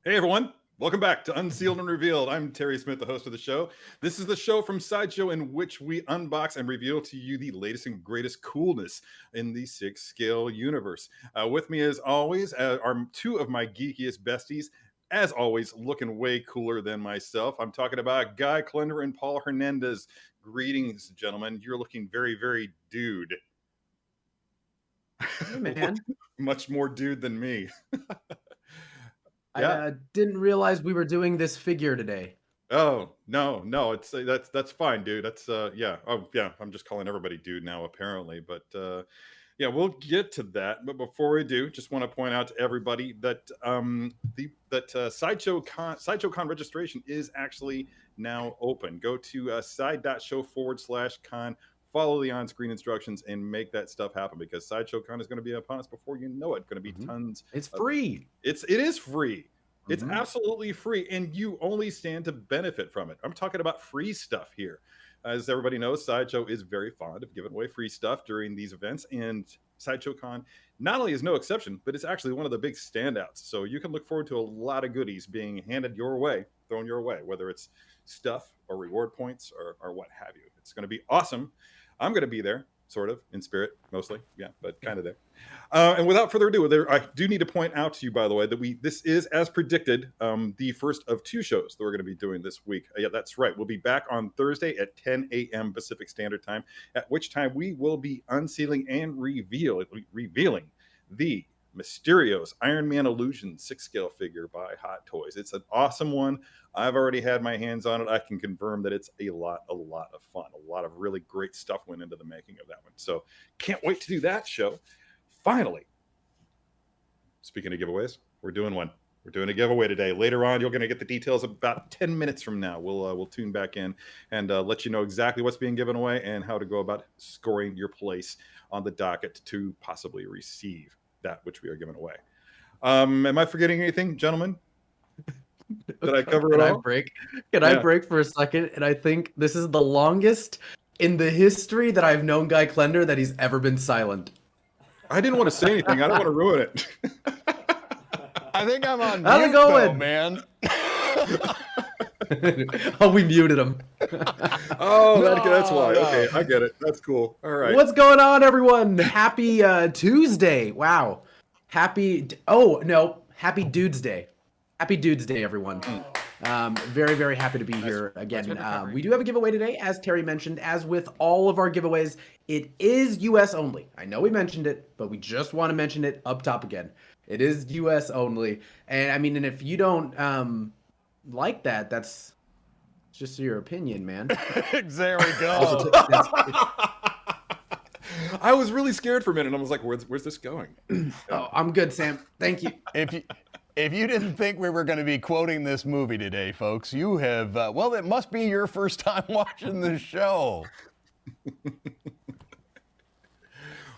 Hey everyone, welcome back to Unsealed and Revealed. I'm Terry Smith, the host of the show. This is the show from Sideshow in which we unbox and reveal to you the latest and greatest coolness in the 6-scale universe. With me as always are two of my geekiest besties, as always looking way cooler than myself. I'm talking about Guy Klender and Paul Hernandez. Greetings, gentlemen. You're looking very, very dude. Hey, man. Much more dude than me. Yeah. I didn't realize we were doing this figure today. Oh, no, it's that's fine, dude. That's yeah. Oh, yeah, I'm just calling everybody dude now apparently, but yeah, we'll get to that. But before we do, just want to point out to everybody that Sideshow Con registration is actually now open. Go to side.show/con. Follow the on-screen instructions and make that stuff happen, because Sideshow Con is going to be upon us before you know it. Going to be tons. It's free. It is free. It's absolutely free, and you only stand to benefit from it. I'm talking about free stuff here. As everybody knows, Sideshow is very fond of giving away free stuff during these events, and Sideshow Con not only is no exception, but it's actually one of the big standouts. So you can look forward to a lot of goodies being handed your way, thrown your way, whether it's stuff or reward points or what have you. It's going to be awesome. I'm going to be there, sort of, in spirit, mostly. Yeah, but kind of there. And without further ado, I do need to point out to you, by the way, that this is, as predicted, the first of two shows that we're going to be doing this week. Yeah, that's right. We'll be back on Thursday at 10 a.m. Pacific Standard Time, at which time we will be unsealing and revealing the Mysterio's Iron Man Illusion 6-scale figure by Hot Toys. It's an awesome one. I've already had my hands on it. I can confirm that it's a lot of fun. A lot of really great stuff went into the making of that one. So can't wait to do that show. Finally, speaking of giveaways, we're doing one. We're doing a giveaway today. Later on, you're going to get the details about 10 minutes from now. We'll tune back in and let you know exactly what's being given away and how to go about scoring your place on the docket to possibly receive that which we are giving away. Am I forgetting anything, gentlemen? Did I cover it all? Can I break for a second? And I think this is the longest in the history that I've known Guy Klender that he's ever been silent. I didn't want to say anything. I don't want to ruin it. I think I'm on mute, though, man. Oh, we muted him. Oh, that's why. No. Okay, I get it. That's cool. All right. What's going on, everyone? Happy Tuesday. Wow. Happy Dudes Day. Happy Dudes Day, everyone. Very, very happy to be here again. We do have a giveaway today, as Terry mentioned. As with all of our giveaways, it is U.S. only. I know we mentioned it, but we just want to mention it up top again. It is U.S. only. And I mean, and if you don't like that, that's just your opinion, man. There we go. I was really scared for a minute. I was like, where's this going? Oh, I'm good, Sam. Thank you. If you didn't think we were going to be quoting this movie today, folks, you have, well, it must be your first time watching the show.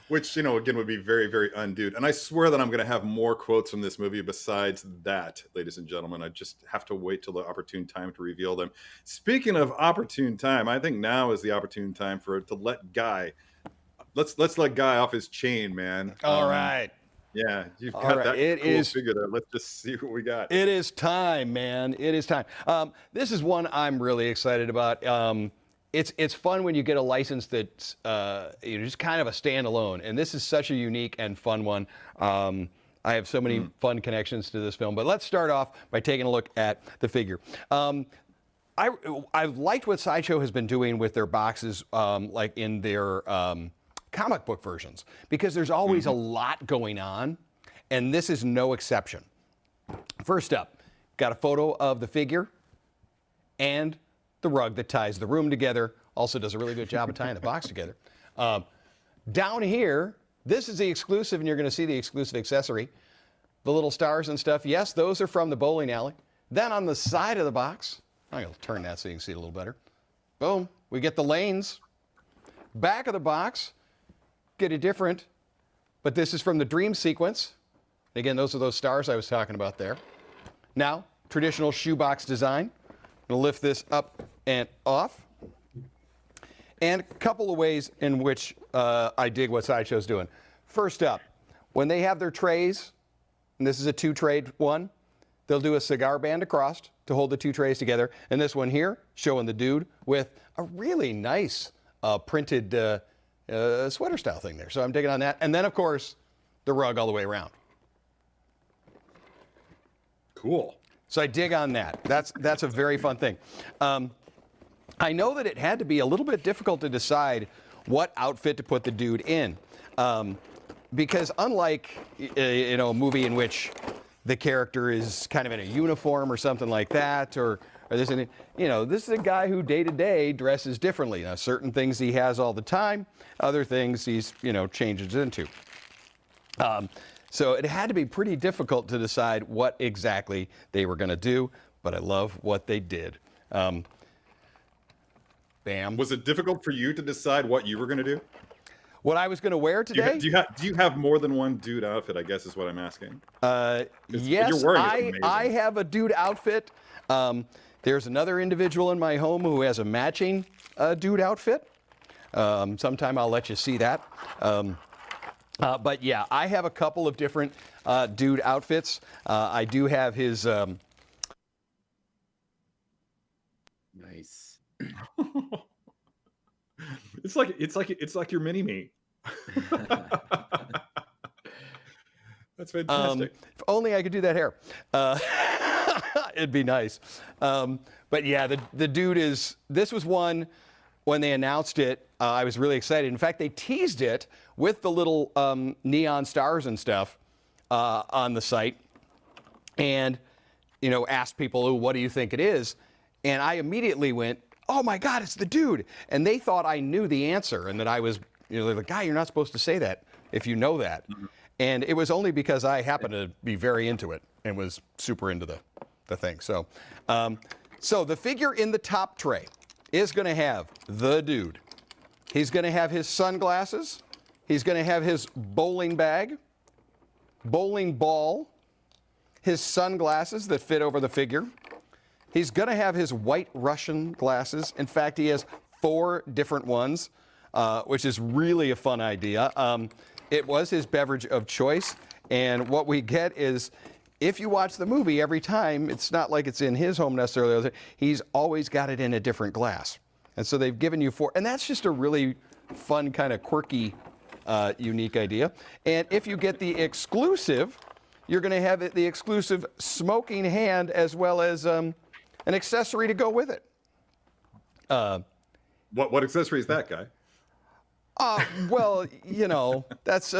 Which, again, would be very, very undude. And I swear that I'm going to have more quotes from this movie besides that, ladies and gentlemen. I just have to wait till the opportune time to reveal them. Speaking of opportune time, I think now is the opportune time to let Guy. Let's let Guy off his chain, man. All right. Yeah, you've got that cool figure there. Let's just see what we got. It is time, man. It is time. This is one I'm really excited about. It's fun when you get a license that's just kind of a standalone, and this is such a unique and fun one. I have so many fun connections to this film, but let's start off by taking a look at the figure. I've liked what Sideshow has been doing with their boxes, like in their comic book versions, because there's always a lot going on, and this is no exception. First up, got a photo of the figure and the rug that ties the room together. Also does a really good job of tying the box together. Down here, this is the exclusive, and you're going to see the exclusive accessory. The little stars and stuff, yes, those are from the bowling alley. Then on the side of the box, I'm going to turn that so you can see it a little better. Boom, we get the lanes. Back of the box, get it different, but this is from the dream sequence. Again, those are those stars I was talking about there. Now, traditional shoebox design. I'm going to lift this up and off. And a couple of ways in which I dig what Sideshow's doing. First up, when they have their trays, and this is a two-tray one, they'll do a cigar band across to hold the two trays together. And this one here, showing the dude with a really nice printed sweater style thing there. So I'm digging on that. And then, of course, the rug all the way around. Cool. So I dig on that. That's a very fun thing. I know that it had to be a little bit difficult to decide what outfit to put the dude in. Because unlike a movie in which the character is kind of in a uniform or something like that, or this is a guy who day to day dresses differently. Now, certain things he has all the time, other things he's changes into. So it had to be pretty difficult to decide what exactly they were going to do, but I love what they did. Bam. Was it difficult for you to decide what you were going to do? What I was going to wear today? Do you have more than one dude outfit, I guess is what I'm asking. Yes, I have a dude outfit. There's another individual in my home who has a matching dude outfit. Sometime I'll let you see that. But yeah, I have a couple of different dude outfits. I do have his. Nice. It's like your mini me. That's fantastic. If only I could do that hair. It'd be nice. But yeah, the dude is. This was one. When they announced it, I was really excited. In fact, they teased it with the little neon stars and stuff on the site, and asked people, "Oh, what do you think it is?" And I immediately went, "Oh my God, it's the dude!" And they thought I knew the answer, and that I was, they're like, "Guy, you're not supposed to say that if you know that." Mm-hmm. And it was only because I happened to be very into it and was super into the thing. So, so the figure in the top tray is going to have the dude. He's going to have his sunglasses. He's going to have his bowling bag, bowling ball, his sunglasses that fit over the figure. He's going to have his white Russian glasses. In fact, he has 4 different ones, which is really a fun idea. It was his beverage of choice. And what we get is, if you watch the movie every time, it's not like it's in his home necessarily. He's always got it in a different glass. And so they've given you 4. And that's just a really fun, kind of quirky, unique idea. And if you get the exclusive, you're going to have the exclusive smoking hand as well as an accessory to go with it. What accessory is that, Guy? Well, that's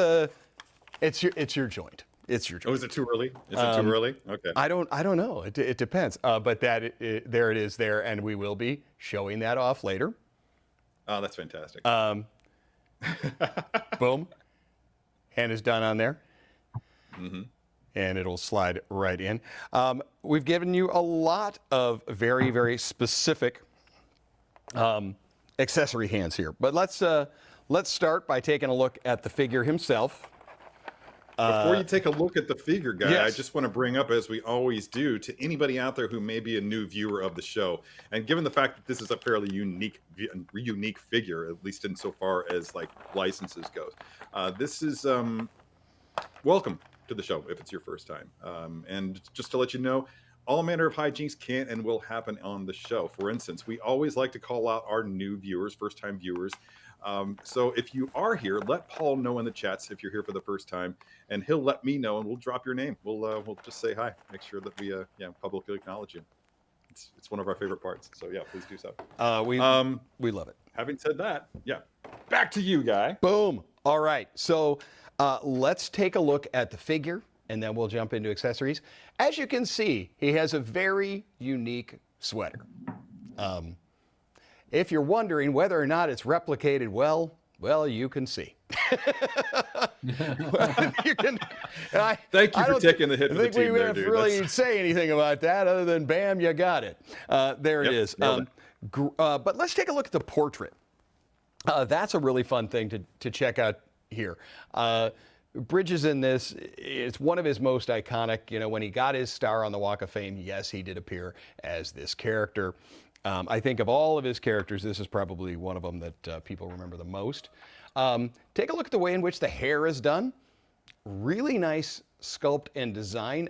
it's your joint. It's your joint. Oh, is it too early? Is it too early? Okay. I don't know. It depends. But there it is there, and we will be showing that off later. Oh, that's fantastic. Boom. Hand is done on there. Mm-hmm. and it'll slide right in. We've given you a lot of very, very specific accessory hands here, but let's start by taking a look at the figure himself. Before you take a look at the figure, Guy, yes. I just want to bring up, as we always do, to anybody out there who may be a new viewer of the show, and given the fact that this is a fairly unique figure, at least insofar as like licenses goes, this is welcome to the show if it's your first time. And just to let you know, all manner of hijinks can and will happen on the show. For instance, we always like to call out our new viewers, first-time viewers. So if you are here, let Paul know in the chats if you're here for the first time, and he'll let me know, and we'll drop your name. We'll just say hi. Make sure that we publicly acknowledge you. It's one of our favorite parts. So yeah, please do so. We love it. Having said that, yeah, back to you, Guy. Boom. All right. So let's take a look at the figure, and then we'll jump into accessories. As you can see, he has a very unique sweater. If you're wondering whether or not it's replicated well, you can see. You can. Thank you for taking the hit to the team there, dude. I don't think we really say anything about that other than bam, you got it. There it is. But let's take a look at the portrait. That's a really fun thing to check out here. Bridges in this, it's one of his most iconic. You know, when he got his star on the Walk of Fame, yes, he did appear as this character. I think of all of his characters, this is probably one of them that people remember the most. Take a look at the way in which the hair is done. Really nice sculpt and design.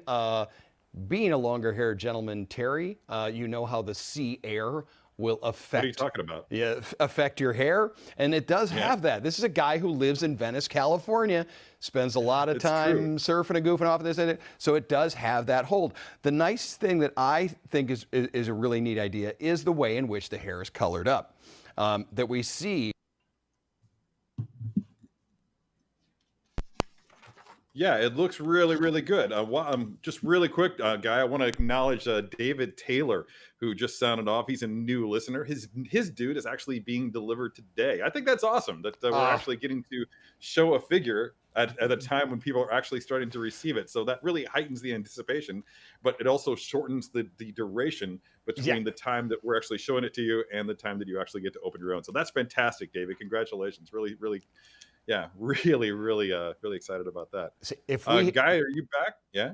Being a longer haired gentleman, Terry, you know how the sea air will affect. What are you talking about? Yeah, affect your hair, and it does have that. This is a guy who lives in Venice, California, spends a lot of time surfing and goofing off this and it, so it does have that hold. The nice thing that I think is a really neat idea is the way in which the hair is colored up. That we see. Yeah, it looks really, really good. Just really quick, Guy, I want to acknowledge David Taylor, who just sounded off. He's a new listener. His dude is actually being delivered today. I think that's awesome that we're actually getting to show a figure at a time when people are actually starting to receive it. So that really heightens the anticipation, but it also shortens the duration between the time that we're actually showing it to you and the time that you actually get to open your own. So that's fantastic, David. Congratulations. Really, really. Yeah, really, really, really excited about that. If we, Guy, are you back? Yeah.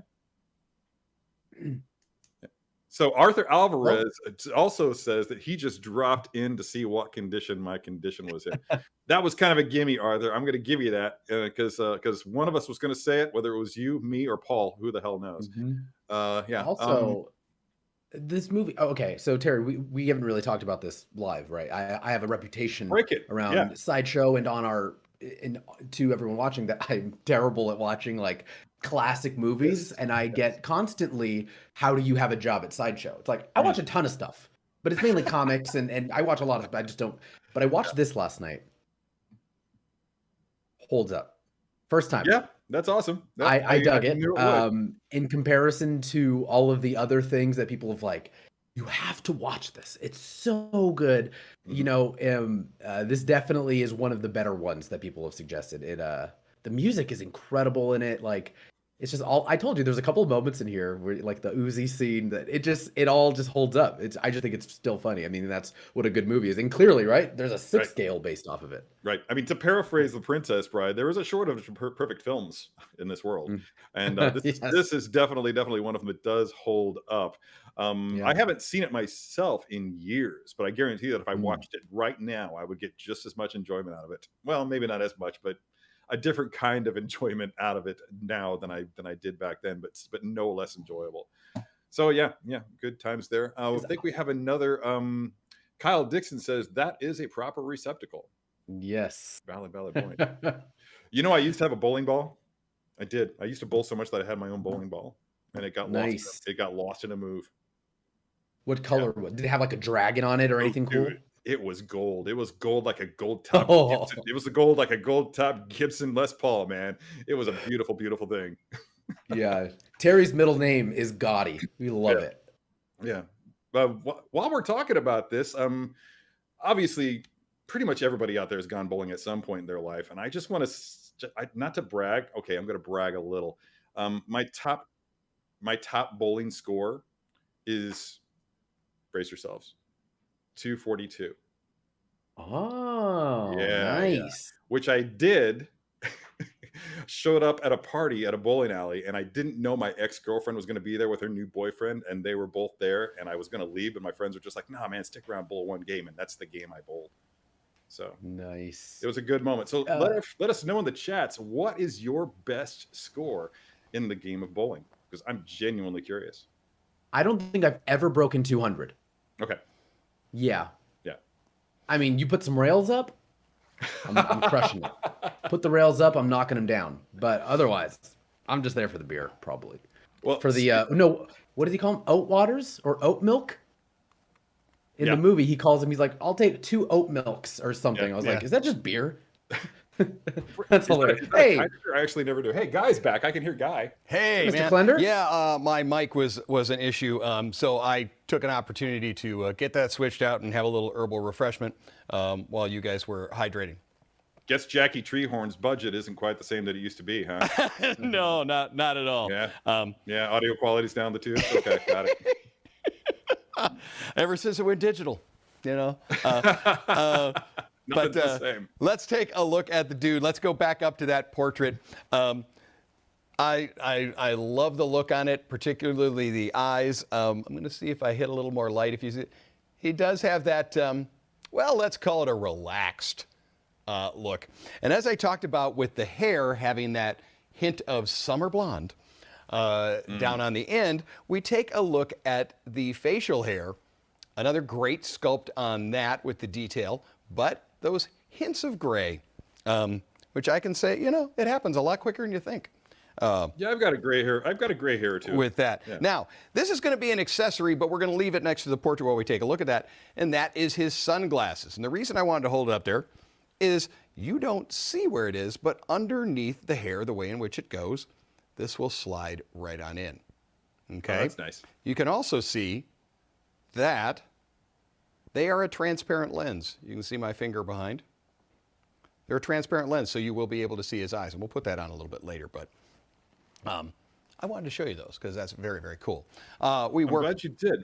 So Arthur Alvarez also says that he just dropped in to see what condition my condition was in. That was kind of a gimme, Arthur. I'm going to give you that because one of us was going to say it, whether it was you, me, or Paul. Who the hell knows? Yeah. Also, this movie. Oh, okay, so Terry, we haven't really talked about this live, right? I have a reputation around Sideshow and on our. To everyone watching that I'm terrible at watching like classic movies, and I get constantly, how do you have a job at Sideshow? It's like I watch a ton of stuff, but it's mainly comics and I watch a lot of it. I just don't. But I watched this last night. Holds up, first time. Yeah, that's awesome. I dug it. In comparison to all of the other things that people have like, you have to watch this. It's so good. You know, this definitely is one of the better ones that people have suggested. The music is incredible in it. Like, it's just all. I told you, there's a couple of moments in here where, like the Uzi scene, that it all just holds up. I just think it's still funny. I mean, that's what a good movie is. And clearly, right, there's a 6 scale based off of it. Right. I mean, to paraphrase The Princess Bride, there was a shortage of perfect films in this world, and this is definitely one of them that does hold up. I haven't seen it myself in years, but I guarantee that if I watched it right now, I would get just as much enjoyment out of it. Well, maybe not as much, but a different kind of enjoyment out of it now than I did back then, but no less enjoyable. So yeah, good times there. I think we have another. Kyle Dixon says that is a proper receptacle. Yes. Valid point. You know, I used to have a bowling ball. I did. I used to bowl so much that I had my own bowling ball, and it got lost. It got lost in a move. What color? Did it have like a dragon on it or anything cool? Dude, it was gold. It was gold like a gold top. Gibson. It was the gold like a gold top Gibson Les Paul, man. It was a beautiful, beautiful thing. Yeah. Terry's middle name is Gotti. We love it. Yeah. While we're talking about this, obviously, pretty much everybody out there has gone bowling at some point in their life, and I just want to, not to brag. Okay, I'm going to brag a little. My top bowling score is, brace yourselves, 242. Oh, Yeah, yeah. nice. Which I did. Showed up at a party at a bowling alley, and I didn't know my ex-girlfriend was going to be there with her new boyfriend, and they were both there, and I was going to leave, but my friends were just like, "Nah, man, stick around, bowl one game," and that's the game I bowled. So Nice. it was a good moment. So let us know in the chats, what is your best score in the game of bowling? Because I'm genuinely curious. I don't think I've ever broken 200. Okay. Yeah. Yeah. I mean, you put some rails up, I'm crushing it. Put the rails up, I'm knocking them down. But otherwise, I'm just there for the beer, probably. Well, For the no, what does he call them? Oat waters or oat milk? In the movie, he calls him. He's like, "I'll take 2 oat milks or something." I was like, "Is that just beer?" That's hilarious. Hey, I actually never do. Hey, Guy's back. I can hear Guy. Hey, Mr. man. Klender? Yeah, my mic was an issue, so I took an opportunity to get that switched out and have a little herbal refreshment while you guys were hydrating. Guess Jackie Treehorn's budget isn't quite the same that it used to be, huh? No, not at all. Yeah. Yeah, audio quality's down the tubes. Okay, got it. Ever since it went digital, you know. Nothing's the same. Let's take a look at the dude. Let's go back up to that portrait. I love the look on it, particularly the eyes. I'm going to see if I hit a little more light. If you see, he does have that. Well, let's call it a relaxed look. And as I talked about with the hair having that hint of summer blonde down on the end, we take a look at the facial hair. Another great sculpt on that with the detail, but those hints of gray, which I can say, you know, it happens a lot quicker than you think. Yeah, I've got a gray hair. I've got a gray hair too. With that. Yeah. Now, this is going to be an accessory, but we're going to leave it next to the portrait while we take a look at that, and that is his sunglasses. And the reason I wanted to hold it up there is you don't see where it is, but underneath the hair, the way in which it goes, this will slide right on in. Okay? Oh, that's nice. You can also see that they are a transparent lens. You can see my finger behind. They're a transparent lens, so you will be able to see his eyes. And we'll put that on a little bit later, but I wanted to show you those because that's very, very cool. I'm glad you did.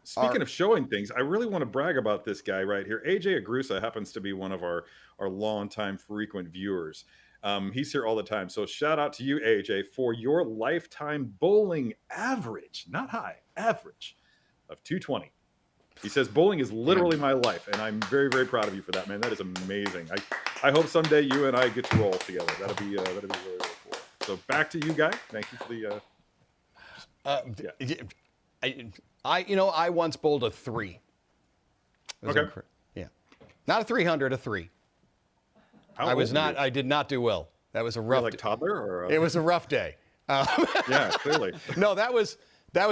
Speaking of showing things, I really want to brag about this guy right here. AJ Agrusa happens to be one of our longtime frequent viewers. He's here all the time. So shout out to you, AJ, for your lifetime bowling average, not high, average of 220. He says, bowling is literally my life, and I'm very, very proud of you for that, man. That is amazing. I hope someday you and I get to roll together. That'll be really, really cool. So back to you, Guy. Thank you for the... I once bowled a 3. Okay. Yeah. Not a 300, a 3. I did not do well. That was a rough... like toddler? Or It was a rough day. Yeah, clearly. No, that was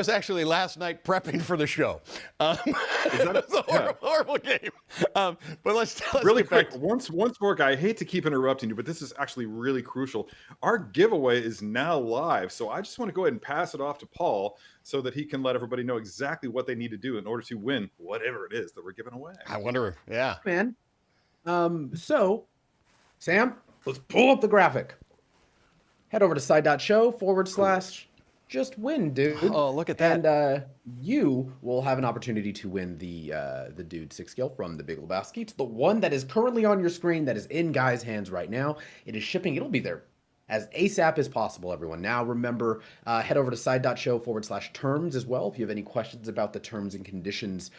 actually last night prepping for the show. It was a horrible game. But let's really get back quick. Once more, Guy. I hate to keep interrupting you, but this is actually really crucial. Our giveaway is now live, so I just want to go ahead and pass it off to Paul so that he can let everybody know exactly what they need to do in order to win whatever it is that we're giving away. I wonder. Yeah, man. So, Sam, let's pull up the graphic. Head over to side.show/just win, dude. Oh, look at that. And you will have an opportunity to win the Dude 6 scale from the Big Lebowski. It's the one that is currently on your screen that is in Guy's hands right now. It is shipping. It'll be there as ASAP as possible, everyone. Now, remember, head over to side.show/terms as well if you have any questions about the terms and conditions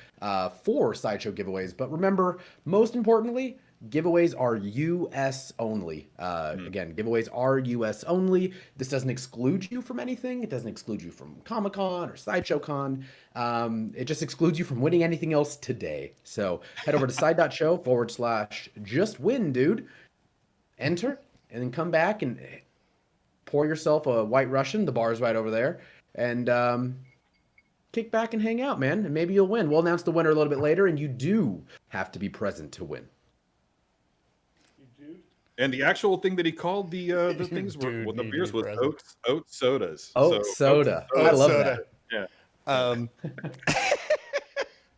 for Sideshow giveaways. But remember, most importantly, giveaways are U.S. only. Again, giveaways are U.S. only. This doesn't exclude you from anything. It doesn't exclude you from Comic-Con or Sideshow Con. It just excludes you from winning anything else today. So head over to side.show/just win, dude. Enter, and then come back and pour yourself a White Russian. The bar's right over there. And kick back and hang out, man. And maybe you'll win. We'll announce the winner a little bit later, and you do have to be present to win. And the actual thing that he called the things were the beers was oat sodas. Oat soda. I love that. Yeah.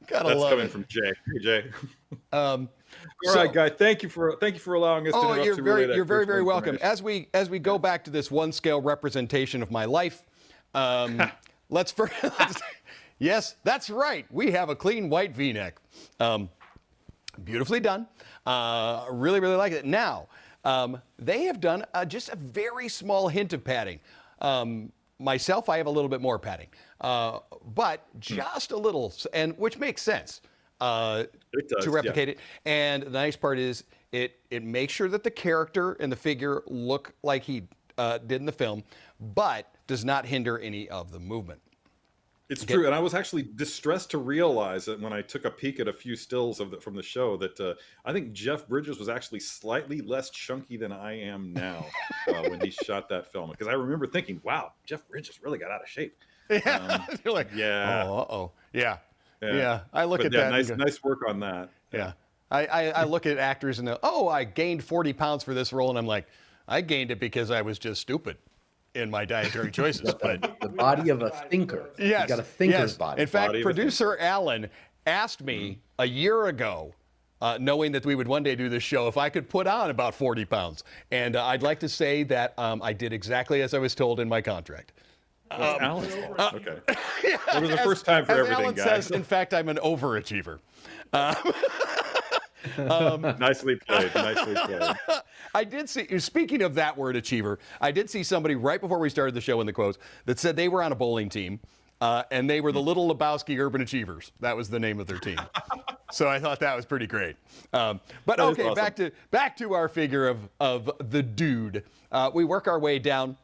Gotta That's love coming it. from Jay. Hey, Jay. Um, All right, Guy. Thank you for allowing us to interrupt you're to relay that you're very, crucial very welcome. information. As we go back to this one scale representation of my life, let's yes, that's right. We have a clean white V-neck. Beautifully done. Really, really like it. Now, they have done just a very small hint of padding. Myself, I have a little bit more padding, but just a little, and which makes sense It does, to yeah. replicate it. And the nice part is it makes sure that the character and the figure look like he did in the film, but does not hinder any of the movement. It's true, and I was actually distressed to realize that when I took a peek at a few stills from the show that I think Jeff Bridges was actually slightly less chunky than I am now when he shot that film. Because I remember thinking, "Wow, Jeff Bridges really got out of shape." Yeah, you're like, yeah, oh, yeah. I look but at yeah, that. nice work on that. Yeah, I look at actors and I gained 40 pounds for this role, and I'm like, I gained it because I was just stupid in my dietary choices. But The body of a thinker. yes, You got a thinker's yes. body. In fact, Body of a producer Alan asked me a year ago, knowing that we would one day do this show, if I could put on about 40 pounds. And I'd like to say that I did exactly as I was told in my contract. That's Alan's fault. Okay. It was the first time for As everything, Alan guys. says, in fact, I'm an overachiever. Nicely played. Nicely played. I did see, speaking of that word achiever, I did see somebody right before we started the show in the quotes that said they were on a bowling team and they were the Little Lebowski Urban Achievers. That was the name of their team. So I thought that was pretty great. But That is okay, awesome. back to our figure of the dude. We work our way down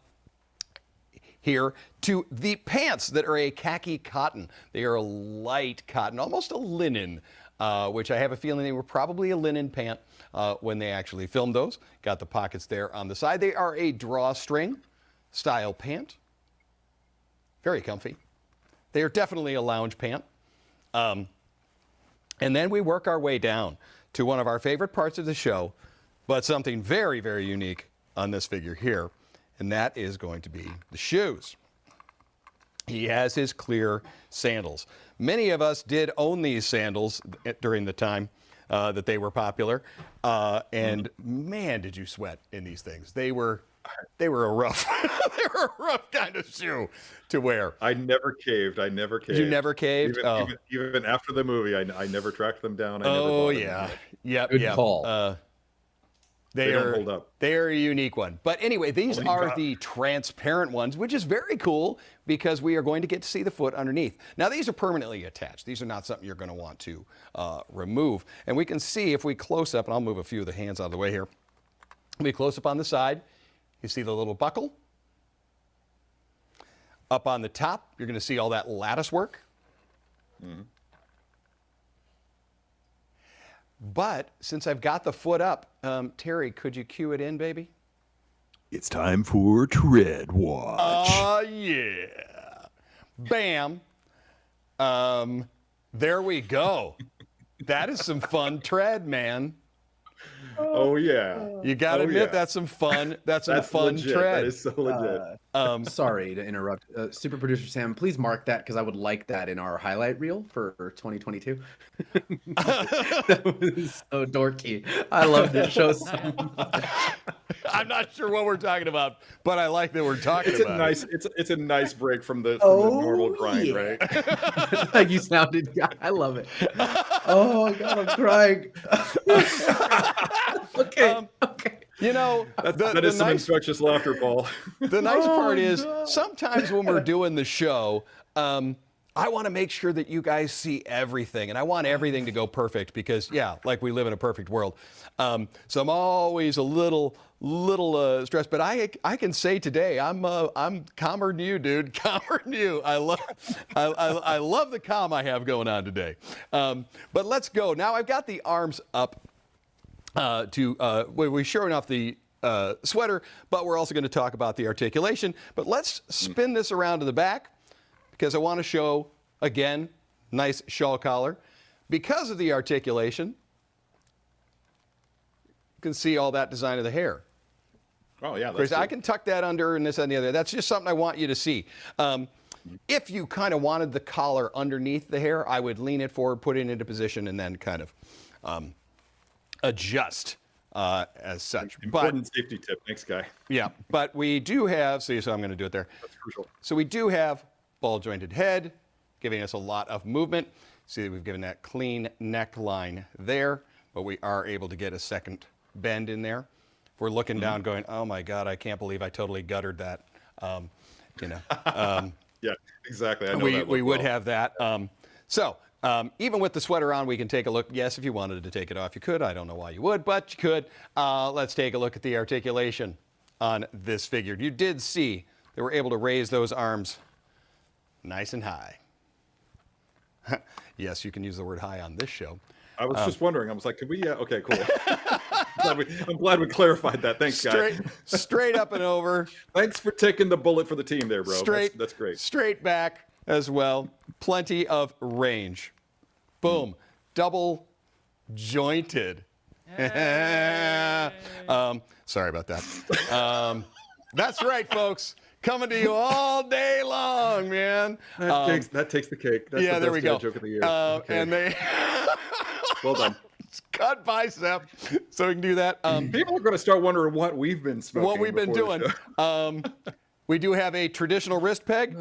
here to the pants that are a khaki cotton. They are a light cotton, almost a linen, which I have a feeling they were probably a linen pant when they actually filmed those. Got the pockets there on the side. They are a drawstring style pant. Very comfy. They are definitely a lounge pant. And then we work our way down to one of our favorite parts of the show, but something very, very unique on this figure here, and that is going to be the shoes. He has his clear sandals. Many of us did own these sandals during the time that they were popular, and man, did you sweat in these things. They were a rough, they were a rough kind of shoe to wear. I never caved. You never caved? Even after the movie, I never tracked them down. I never Oh bought them. yeah, yep, Good yep. call. They don't hold up. They are a unique one. But anyway, these Holy are God. the transparent ones, which is very cool because we are going to get to see the foot underneath. Now, these are permanently attached. These are not something you're going to want to remove. And we can see if we close up, and I'll move a few of the hands out of the way here. If we close up on the side, you see the little buckle. Up on the top, you're going to see all that lattice work. Mm-hmm. But since I've got the foot up, Terry, could you cue it in, baby? It's time for Tread Watch. Oh, yeah. Bam. There we go. That is some fun tread, man. Oh yeah. You got to Oh, admit yeah. that's some fun. That's some fun legit. tread. That is so legit. Sorry to interrupt. Super producer Sam, please mark that because I would like that in our highlight reel for 2022. That was so dorky. I love this show so much. I'm not sure what we're talking about, but I like that we're talking It's a about nice. It's a nice break from the normal grind, yeah. right? Like you sounded. I love it. Oh my god, I'm crying. Okay. Okay. You know, That is some nice, infectious laughter, Paul. the nice Oh, part is no. sometimes when we're doing the show, I want to make sure that you guys see everything, and I want everything to go perfect because, yeah, like we live in a perfect world. So I'm always a little stressed, but I can say today I'm calmer than you, dude. Calmer than you. I love the calm I have going on today. But let's go now. I've got the arms up. We're showing off the sweater, but we're also going to talk about the articulation. But let's spin this around to the back because I want to show, again, nice shawl collar. Because of the articulation, you can see all that design of the hair. Oh yeah. Chris, I can tuck that under and this and the other. That's just something I want you to see. If you kind of wanted the collar underneath the hair, I would lean it forward, put it into position, and then kind of adjust as such. Important safety tip. Thanks, Guy. Yeah, but we do have, so I'm going to do it there. That's crucial. So we do have ball jointed head, giving us a lot of movement. See, we've given that clean neckline there, but we are able to get a second bend in there. If we're looking down going, oh my God, I can't believe I totally guttered that. Yeah, exactly. I know we would have that. Even with the sweater on, we can take a look. Yes, if you wanted to take it off, you could. I don't know why you would, but you could. Let's take a look at the articulation on this figure. You did see they were able to raise those arms nice and high. Yes, you can use the word high on this show. I was just wondering. I was like, could we? Okay, cool. I'm glad we clarified that. Thanks, Guy. Straight up and over. Thanks for taking the bullet for the team there, bro. That's great. Straight back as well. Plenty of range. Boom. Double jointed. Sorry about that. That's right, folks. Coming to you all day long, man. That takes the cake. That's the there best we go. joke of the year. And they well done. cut bicep, so we can do that. People are going to start wondering what we've been smoking. What we've been doing. We do have a traditional wrist peg.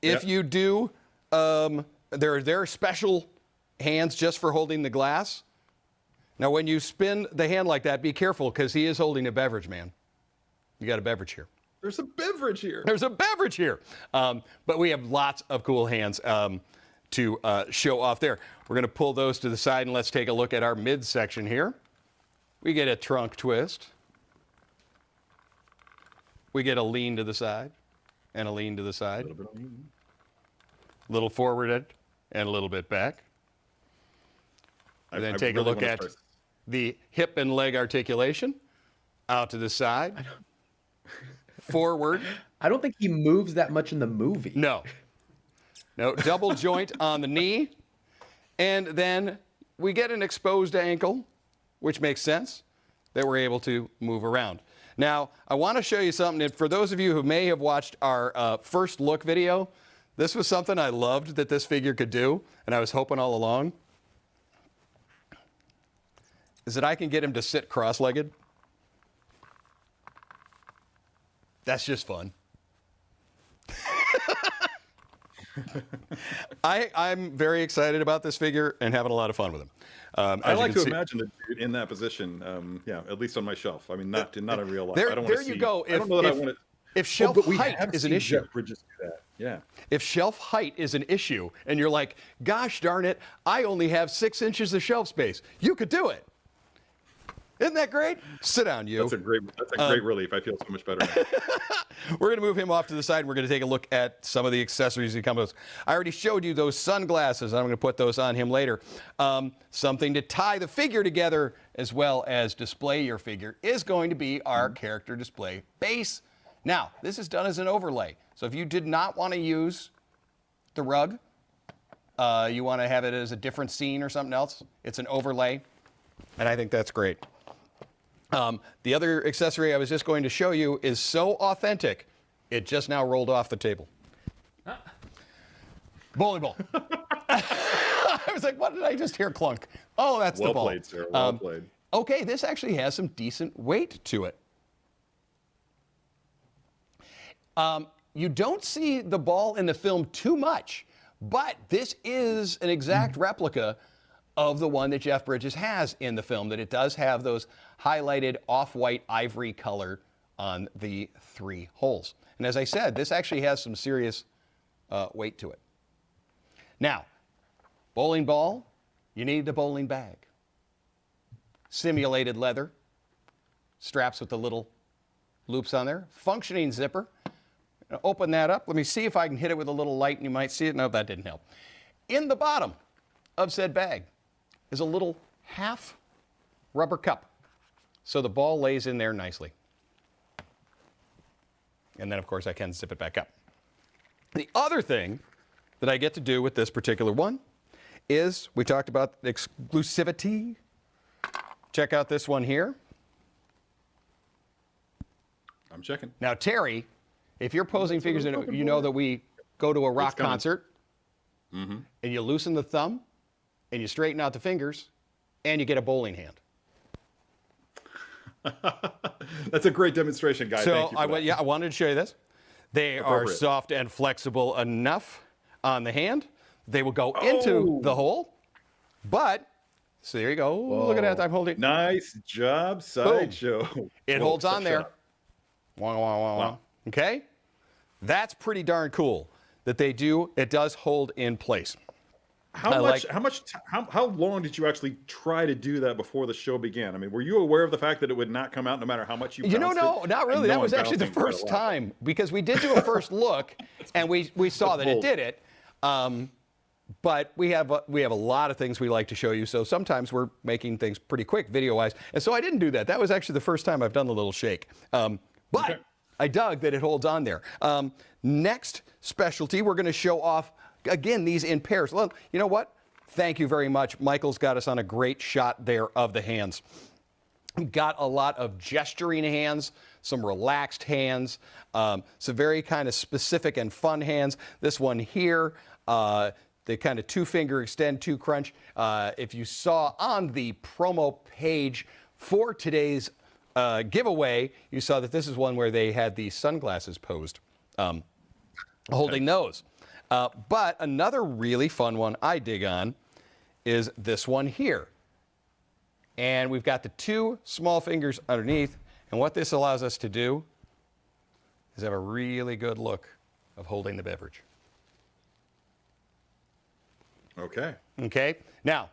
If you do, there are special hands just for holding the glass. Now, when you spin the hand like that, be careful because he is holding a beverage, man. You got a beverage here. There's a beverage here. There's a beverage here. But we have lots of cool hands to show off there. We're going to pull those to the side and let's take a look at our midsection here. We get a trunk twist. We get a lean to the side and a lean to the side. A little forward and a little bit back. And then take a look at the hip and leg articulation. Out to the side. Forward. I don't think he moves that much in the movie. No, double joint on the knee. And then we get an exposed ankle, which makes sense that we're able to move around. Now, I want to show you something. And for those of you who may have watched our first look video, this was something I loved that this figure could do, and I was hoping all along, is that I can get him to sit cross-legged. That's just fun. I'm very excited about this figure and having a lot of fun with him. I like to imagine the dude in that position. At least on my shelf. I mean, not in real life. I don't want to see. There you go. I don't know that I want to. If shelf height is an issue, Bridges do that. Yeah. If shelf height is an issue, and you're like, gosh darn it, I only have 6 inches of shelf space, you could do it. Isn't that great? Sit down, you. That's a great relief. I feel so much better now. We're going to move him off to the side. And we're going to take a look at some of the accessories he comes with. I already showed you those sunglasses. I'm going to put those on him later. Something to tie the figure together as well as display your figure is going to be our character display base. Now, this is done as an overlay. So if you did not want to use the rug, you want to have it as a different scene or something else, it's an overlay. And I think that's great. The other accessory I was just going to show you is so authentic, it just now rolled off the table. Bowling ball. I was like, what did I just hear clunk? Oh, that's the ball. Well played, sir. Well played. Okay, this actually has some decent weight to it. You don't see the ball in the film too much, but this is an exact replica of the one that Jeff Bridges has in the film, that it does have those highlighted off-white ivory color on the 3 holes. And as I said, this actually has some serious weight to it. Now, bowling ball, you need the bowling bag. Simulated leather, straps with the little loops on there, functioning zipper. Open that up. Let me see if I can hit it with a little light and you might see it. No, that didn't help. In the bottom of said bag is a little half rubber cup. So the ball lays in there nicely. And then, of course, I can zip it back up. The other thing that I get to do with this particular one is, we talked about exclusivity. Check out this one here. I'm checking. Now, Terry, if you're posing figures, you know that we go to a rock coming. concert, and you loosen the thumb, and you straighten out the fingers, and you get a bowling hand. That's a great demonstration, Guy. So Thank you for that. I wanted to show you this. They are Appropriate. soft and flexible enough on the hand. They will go into the hole, but so there you go. Look at that. I'm holding. Nice job, Sideshow. It holds on there. Wah, wah, wah, wah. Okay, that's pretty darn cool that they do. It does hold in place. How long did you actually try to do that before the show began? I mean, were you aware of the fact that it would not come out no matter how much you bounced No, it? not really. That was actually the first time because we did do a first look and we saw that it did it. But we have a lot of things we like to show you. So sometimes we're making things pretty quick video-wise. And so I didn't do that. That was actually the first time I've done the little shake. But I dug that it holds on there. Next specialty, we're going to show off, again, these in pairs. Well, you know what? Thank you very much. Michael's got us on a great shot there of the hands. Got a lot of gesturing hands, some relaxed hands, some very kind of specific and fun hands. This one here, the kind of 2-finger extend, 2 crunch. If you saw on the promo page for today's giveaway, you saw that this is one where they had the sunglasses posed, holding those. But another really fun one I dig on is this one here. And we've got the 2 small fingers underneath. And what this allows us to do is have a really good look of holding the beverage. Okay. Okay. Now,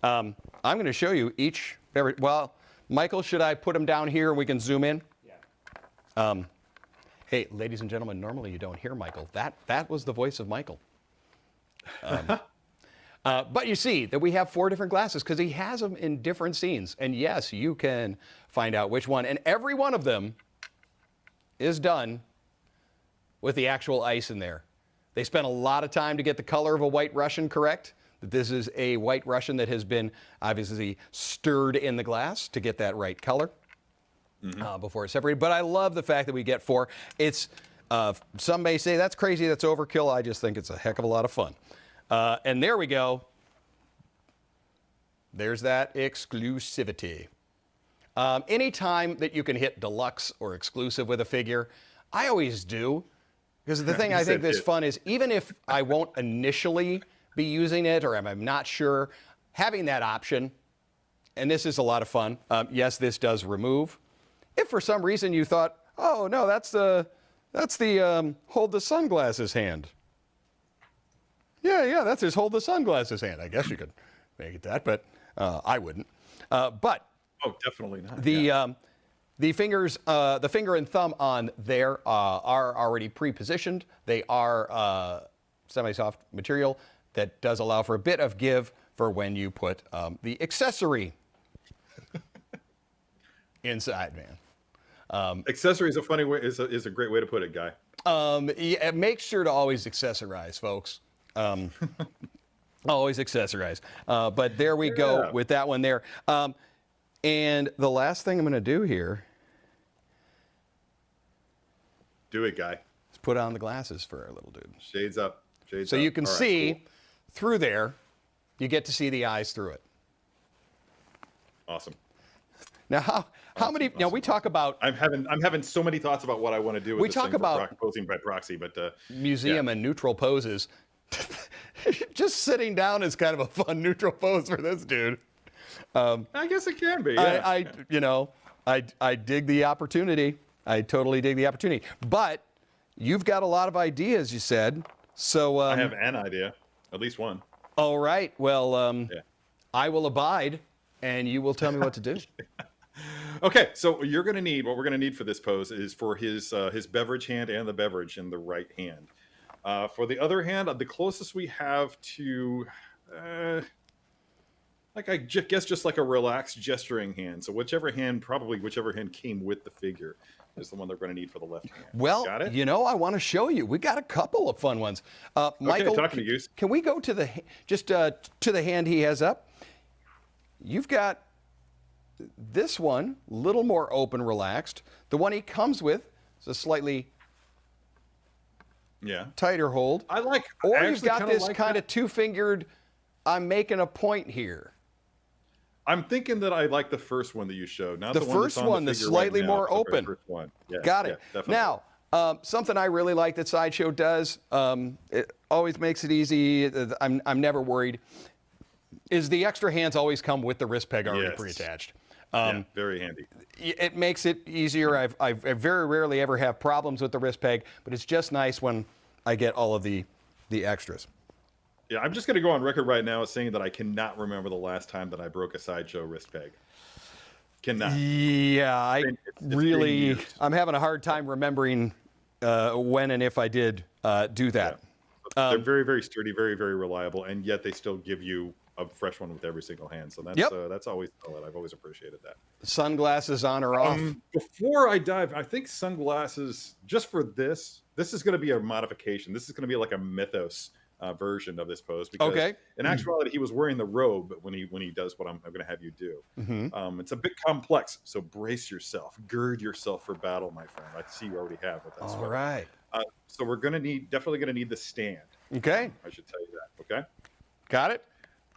I'm going to show you each beverage. Well, Michael, should I put them down here and we can zoom in? Yeah. Hey, ladies and gentlemen, normally you don't hear Michael. That was the voice of Michael. But you see that we have 4 different glasses because he has them in different scenes. And yes, you can find out which one. And every one of them is done with the actual ice in there. They spent a lot of time to get the color of a White Russian correct. That this is a White Russian that has been obviously stirred in the glass to get that right color before it's separated. But I love the fact that we get 4. It's some may say that's crazy, that's overkill. I just think it's a heck of a lot of fun. And there we go. There's that exclusivity. Anytime that you can hit deluxe or exclusive with a figure, I always do. Because the thing I think that's fun is even if I won't initially be using it or I'm not sure, having that option, and this is a lot of fun. Yes, this does remove. If for some reason you thought, oh no, that's the hold the sunglasses hand. Yeah, that's his hold the sunglasses hand. I guess you could make it that, but I wouldn't. But oh, definitely not. The fingers, the finger and thumb on there are already pre-positioned. They are semi-soft material that does allow for a bit of give for when you put the accessory inside, man. Accessory is a funny way. Is a great way to put it, Guy. Yeah, make sure to always accessorize, folks. Always accessorize. But there we go with that one there. And the last thing I'm going to do here. Do it, Guy. Is put on the glasses for our little dude. Shades up. Shades so up. you can All right, see cool. through there. You get to see the eyes through it. Awesome. Now, how many? Now we talk about. I'm having so many thoughts about what I want to do with We this talk thing for about posing by proxy, but museum and neutral poses. Just sitting down is kind of a fun neutral pose for this dude. I guess it can be. Yeah. I dig the opportunity. I totally dig the opportunity. But you've got a lot of ideas, you said. So I have an idea, at least one. All right. Well, I will abide, and you will tell me what to do. Okay, so what we're going to need for this pose is for his beverage hand and the beverage in the right hand. For the other hand, the closest we have to, I guess just like a relaxed gesturing hand. So whichever hand came with the figure is the one they're going to need for the left hand. Well, got it? I want to show you. We got a couple of fun ones. Michael, talk to me, Goose. Can we go to the to the hand he has up? You've got this one, a little more open, relaxed. The one he comes with is a slightly Yeah. tighter hold. I like. Or I you've actually got kinda this like kind that. of two-fingered, I'm making a point here. I'm thinking that I like the first one that you showed, not The the one first that's on one, the the figure slightly right now, more but the very open. first one. Yes, Got yeah, it. definitely. Now, something I really like that Sideshow does, it always makes it easy. I'm never worried. Is the extra hands always come with the wrist peg already Yes. pre-attached? Yeah, very handy. It makes it easier. I very rarely ever have problems with the wrist peg, but it's just nice when I get all of the extras. Yeah, I'm just going to go on record right now as saying that I cannot remember the last time that I broke a Sideshow wrist peg. Cannot. Yeah, It's been years. I'm having a hard time remembering when and if I did do that. Yeah. They're very, very sturdy, very, very reliable, and yet they still give you a fresh one with every single hand. So that's always solid. I've always appreciated that. Sunglasses on or off? Before I dive, I think sunglasses, just for this is going to be a modification. This is going to be like a Mythos version of this pose, because in actuality, he was wearing the robe when he does what I'm going to have you do. It's a bit complex, so brace yourself, gird yourself for battle, my friend. I see you already have with that. All right. So we're definitely going to need the stand. Okay. I should tell you that. Okay. Got it.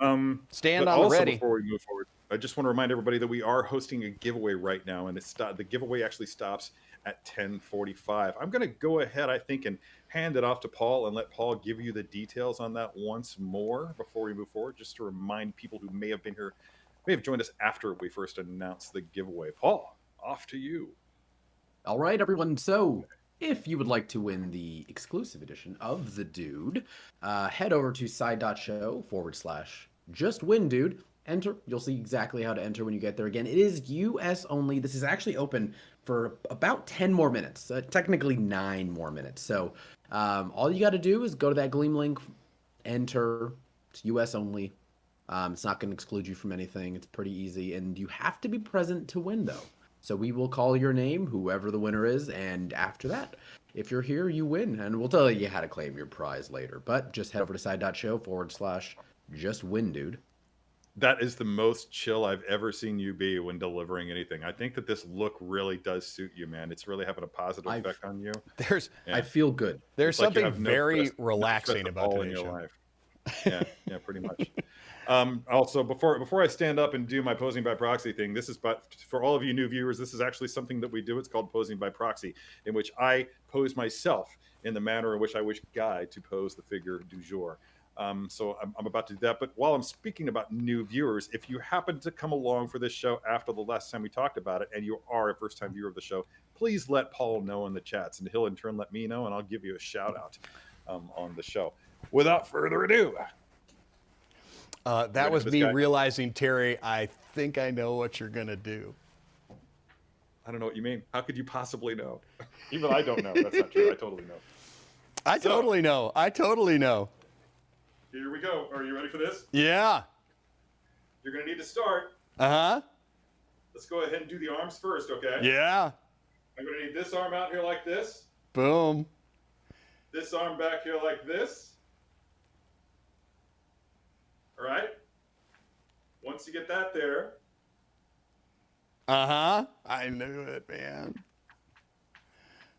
Stand But on the also, ready. before we move forward, I just want to remind everybody that we are hosting a giveaway right now, and the giveaway actually stops at 10:45. I'm going to go ahead, I think, and hand it off to Paul and let Paul give you the details on that once more before we move forward, just to remind people who may have been here, may have joined us after we first announced the giveaway. Paul, off to you. All right, everyone. So if you would like to win the exclusive edition of The Dude, head over to side.show/justwindude. Enter. You'll see exactly how to enter when you get there. Again, it is US only. This is actually open for about 10 more minutes, technically 9 more minutes. So all you got to do is go to that Gleam link, enter. It's US only. It's not going to exclude you from anything. It's pretty easy, and you have to be present to win, though. So we will call your name, whoever the winner is, and after that, if you're here, you win, and we'll tell you how to claim your prize later. But just head over to side.show/justwindude. That is the most chill I've ever seen you be when delivering anything. I think that this look really does suit you, man. It's really having a positive effect on you. I feel good. There's It's like you something have no very stress- no relaxing stress at about all in today's your show. life. Yeah, pretty much. Also, before I stand up and do my posing by proxy thing, this is for all of you new viewers, this is actually something that we do. It's called posing by proxy, in which I pose myself in the manner in which I wish Guy to pose the figure du jour. So I'm about to do that. But while I'm speaking about new viewers, if you happen to come along for this show after the last time we talked about it, and you are a first-time viewer of the show, please let Paul know in the chats, and he'll in turn let me know, and I'll give you a shout out on the show. Without further ado. That was me realizing, Terry, I think I know what you're going to do. I don't know what you mean. How could you possibly know? Even I don't know. That's not true. I totally know. I totally know. Here we go. Are you ready for this? Yeah. You're going to need to start. Uh-huh. Let's go ahead and do the arms first, okay? Yeah. I'm going to need this arm out here like this. Boom. This arm back here like this. All right? Once you get that there. Uh-huh. I knew it, man.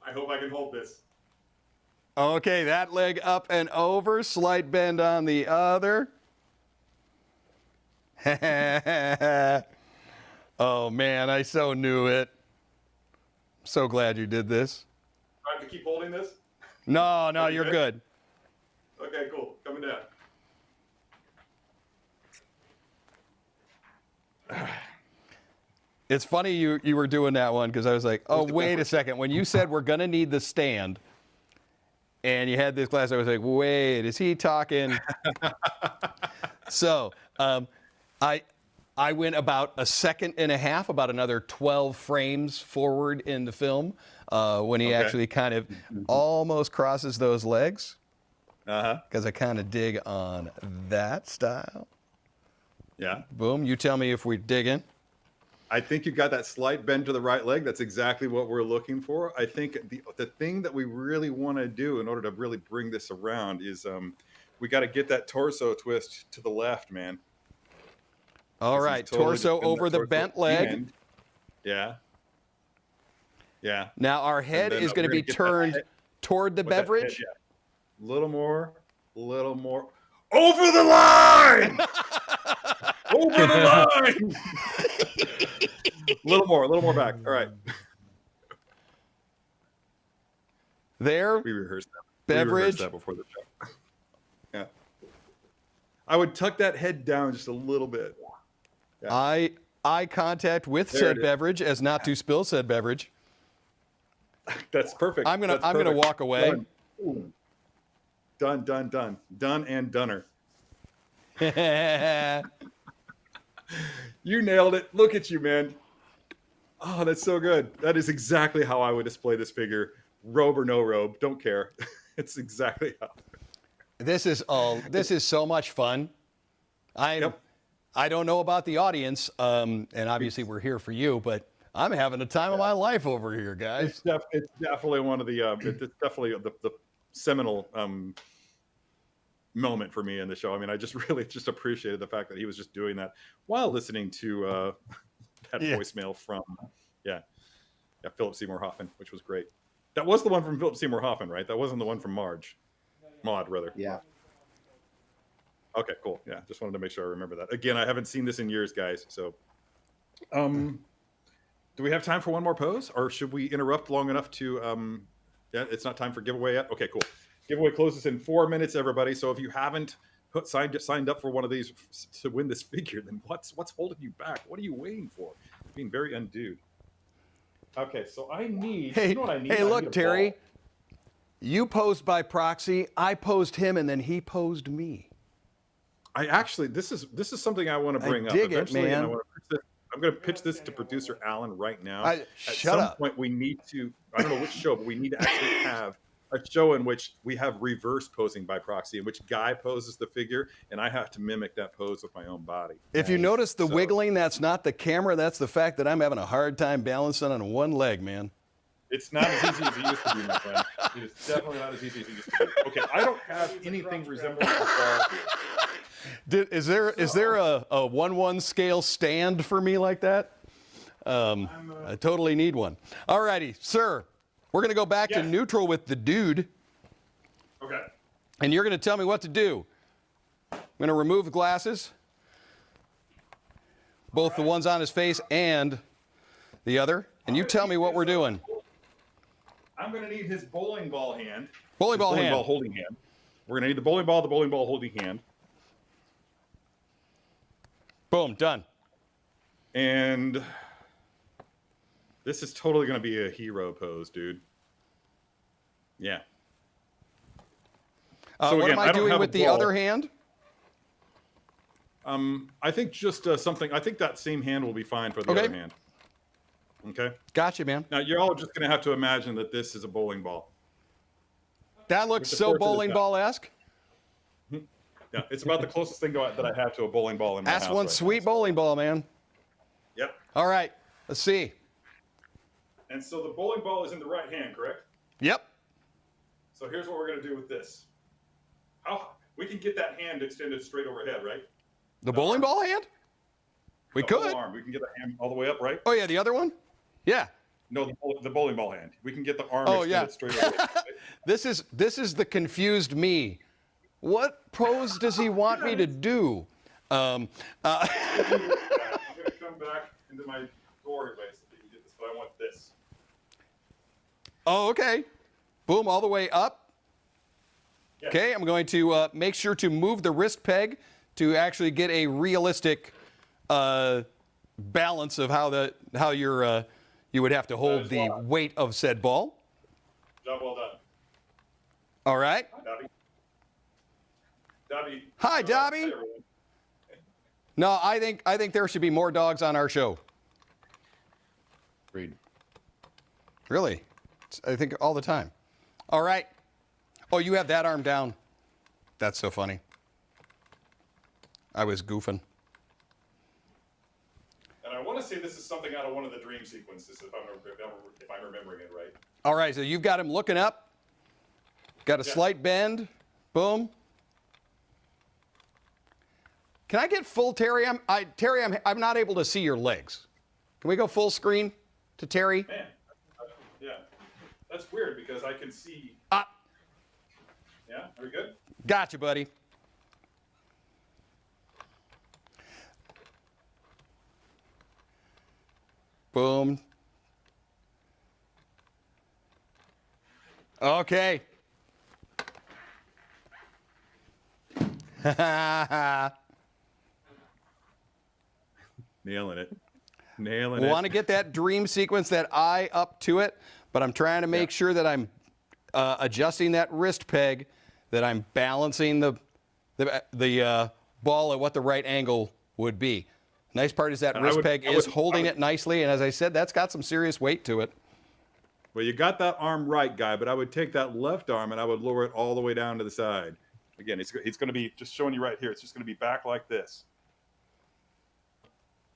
I hope I can hold this. Okay, that leg up and over. Slight bend on the other. Oh, man, I so knew it. So glad you did this. Do I have to keep holding this? No, you're good. Okay, cool. Coming down. It's funny you were doing that one, because I was like, oh, wait a second. When you said we're going to need the stand, and you had this glass, I was like, wait, is he talking? So I went about a second and a half, about another 12 frames forward in the film when he actually kind of almost crosses those legs. Because I kind of dig on that style. Yeah. Boom. You tell me if we dig in. I think you got that slight bend to the right leg. That's exactly what we're looking for. I think the thing that we really want to do in order to really bring this around is we got to get that torso twist to the left, man. All right, totally torso over the bent leg. End. Yeah. Yeah. Now our head is going to be turned toward the beverage. Little more. Little more. Over the line! Over the line! Little more back. All right. There. We rehearsed that. Beverage. We rehearsed that before the show. Yeah. I would tuck that head down just a little bit. Yeah. Eye contact with There said it is. beverage as not to spill said beverage. That's perfect. I'm gonna That's I'm gonna perfect. walk away. Done. Done and doneer. You nailed it. Look at you, man. Oh, that's so good. That is exactly how I would display this figure. Robe or no robe, don't care. It's exactly how. This is so much fun. I don't know about the audience, and obviously we're here for you, but I'm having the time of my life over here, guys. It's definitely one of the it's definitely the seminal moment for me in the show. I mean, I just really just appreciated the fact that he was just doing that while listening to that voicemail from Philip Seymour Hoffman, which was great. That was the one from Philip Seymour Hoffman, right? That wasn't the one from Maud, rather. Yeah. Okay, cool. Yeah, just wanted to make sure I remember that. Again, I haven't seen this in years, guys. So, do we have time for one more pose, or should we interrupt long enough to? Yeah, it's not time for giveaway yet. Okay, cool. Giveaway closes in 4 minutes, everybody. So if you haven't signed up for one of these to win this figure, then what's holding you back? What are you waiting for? Being very undude. Okay, so I need. Hey, you know what I need? hey, I look, need a Terry. ball. You posed by proxy. I posed him, and then he posed me. I actually, this is something I want to bring up dig it, eventually, and man. I'm going to pitch this to producer Alan right now. At shut some up. point, we need to. I don't know which show, but we need to actually have a show in which we have reverse posing by proxy, in which Guy poses the figure, and I have to mimic that pose with my own body. If you notice the wiggling, that's not the camera. That's the fact that I'm having a hard time balancing on one leg, man. It's not as easy as it used to be, my friend. It is definitely not as easy as it used to be. Okay, I don't have anything resembling a ball here. Is there a 1-1 scale stand for me like that? I totally need one. All righty, sir. We're going to go back to neutral with the dude. Okay. And you're going to tell me what to do. I'm going to remove the glasses, both the ones on his face and the other. And you tell me what we're doing. I'm going to need his bowling ball hand. Bowling ball hand. Ball holding hand. We're going to need the bowling ball holding hand. Boom, done. And this is totally going to be a hero pose, dude. Yeah. So what again, am I I don't doing have with a the ball. other hand? I think just something. I think that same hand will be fine for the Okay. other hand. Okay. Gotcha, man. Now you're all just going to have to imagine that this is a bowling ball. That looks With the so fork to the bowling top. ball-esque. Yeah, it's about the closest thing that I have to a bowling ball in my That's house one right sweet now. bowling ball, man. Yep. All right, let's see. And so the bowling ball is in the right hand, correct? Yep. So here's what we're going to do with this. How we can get that hand extended straight overhead, right? The bowling ball hand? We The whole could. arm. We can get the hand all the way up, right? Oh, yeah, the other one? Yeah. No, the bowling ball hand. We can get the arm Oh, extended yeah. straight overhead. Right? This is the confused me. What pose does he want me to do? I'm going to come back into my doorway so that you can get this, but I want this. Oh, okay. Boom, all the way up. Yes. Okay, I'm going to make sure to move the wrist peg to actually get a realistic balance of how you would have to hold the weight of said ball. Job well done. All right. Hi, Dobby. Dobby. Hi, Dobby. Hi, everyone. No, I think there should be more dogs on our show. Agreed. Really? I think all the time. All right. Oh, you have that arm down. That's so funny. I was goofing. And I want to say this is something out of one of the dream sequences, if I'm remembering it right. All right, so you've got him looking up. Got a Yeah. slight bend. Boom. Can I get full Terry? I'm not able to see your legs. Can we go full screen to Terry? Man, yeah. That's weird because I can see. Yeah, are we good? Gotcha, buddy. Boom. Okay. Nailing it. Nailing it. Want to get that dream sequence, that eye up to it, but I'm trying to make sure that I'm adjusting that wrist peg, that I'm balancing the ball at what the right angle would be. Nice part is that wrist peg is holding it nicely, and as I said, that's got some serious weight to it. Well, you got that arm right, Guy, but I would take that left arm and I would lower it all the way down to the side. Again, it's going to be just showing you right here. It's just going to be back like this.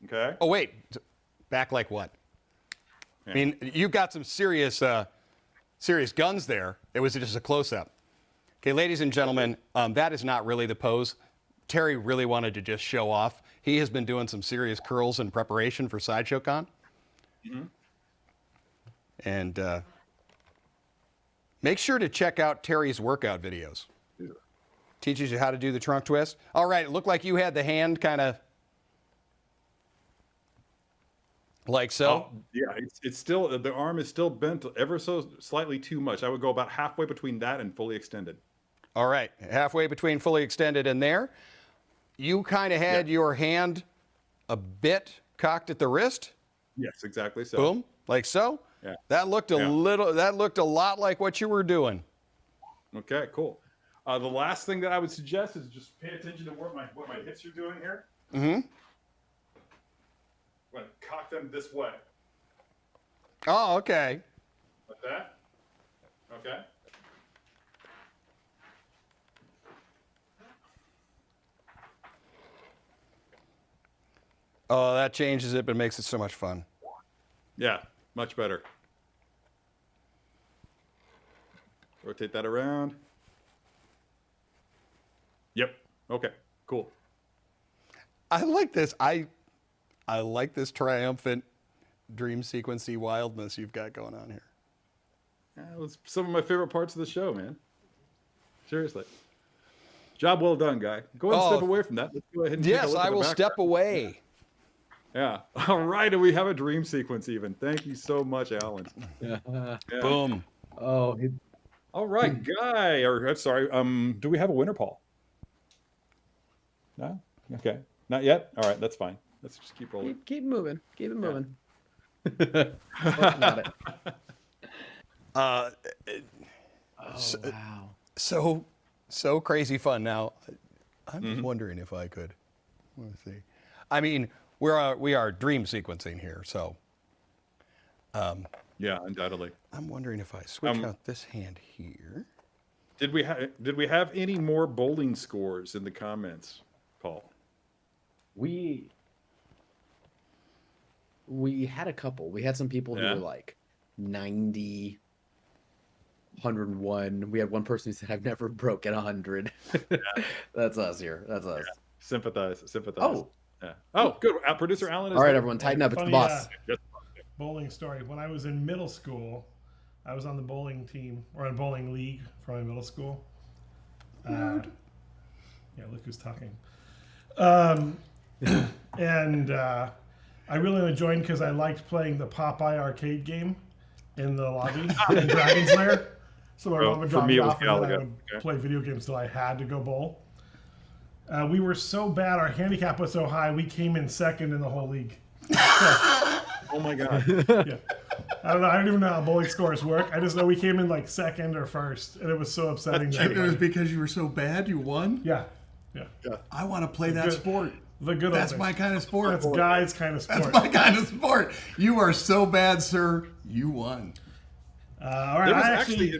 Okay? Oh, wait. Back like what? Yeah. I mean, you've got some serious guns there. It was just a close-up. Okay, ladies and gentlemen, that is not really the pose. Terry really wanted to just show off. He has been doing some serious curls in preparation for Sideshow Con. Mm-hmm. And make sure to check out Terry's workout videos. Yeah. Teaches you how to do the trunk twist. All right, it looked like you had the hand kind of like so. Oh, yeah, it's still, the arm is still bent ever so slightly too much. I would go about halfway between that and fully extended. All right, halfway between fully extended and there. You kind of had your hand a bit cocked at the wrist. Yes, exactly so. Boom, like so. Yeah. That looked a lot like what you were doing. Okay, cool. The last thing that I would suggest is just pay attention to what my hips are doing here. Mm-hmm. I'm going to cock them this way. Oh, okay. Like that. Okay. Oh, that changes it, but makes it so much fun. Yeah, much better. Rotate that around. Yep. Okay. Cool. I like this. I like this triumphant dream sequency wildness you've got going on here. That was some of my favorite parts of the show, man. Seriously. Job well done, Guy. Go ahead and step away from that. Let's go ahead and take a Yes, look at I the will background. step away. Yeah. All right. And we have a dream sequence even. Thank you so much, Alan. Yeah. Boom. Oh, All right, Guy. Or I'm sorry. Do we have a winner, Paul? No? Okay. Not yet? All right, that's fine. Let's just keep rolling. keep moving. Keep it moving. Uh, Wow. so crazy fun. Now, I'm just wondering if I could. Let's see. I mean, we are dream sequencing here, so. Yeah, undoubtedly. I'm wondering if I switch out this hand here. Did we have any more bowling scores in the comments, Paul? We had a couple. We had some people who were like 90, 101. We had one person who said, "I've never broken 100." That's us here. That's us. Yeah. Sympathize. Oh. Yeah. Oh, good. Producer Alan is All right, there. everyone, tighten up. It's the Funny, boss. Bowling story. When I was in middle school, I was on the bowling team or on bowling league for my middle school. Yeah, look who's talking. And I really only joined because I liked playing the Popeye arcade game in the lobby in Dragon's Lair. So my mom would drop me off and then I would play video games until I had to go bowl. We were so bad, our handicap was so high, we came in second in the whole league. Oh my God. Yeah. I don't even know how bowling scores work. I just know we came in like second or first, and it was so upsetting. It was because you were so bad you won? Yeah. I want to play that sport. The good That's old my days. kind of sport. That's Guy's kind of sport. That's my kind of sport. You are so bad, sir. You won. All right, There was I actually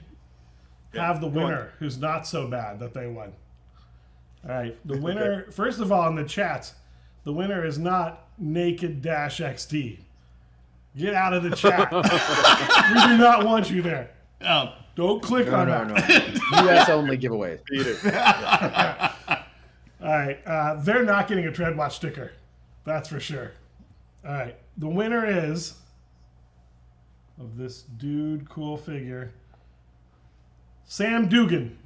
have the go on. winner who's not so bad that they won. All right, the winner, first of all, in the chat, the winner is not Naked-XD. Get out of the chat. We do not want you there. Don't click on that. No. US only giveaways. Beat it. All right, they're not getting a Treadwatch sticker. That's for sure. All right, the winner is of this dude, cool figure, Sam Dugan.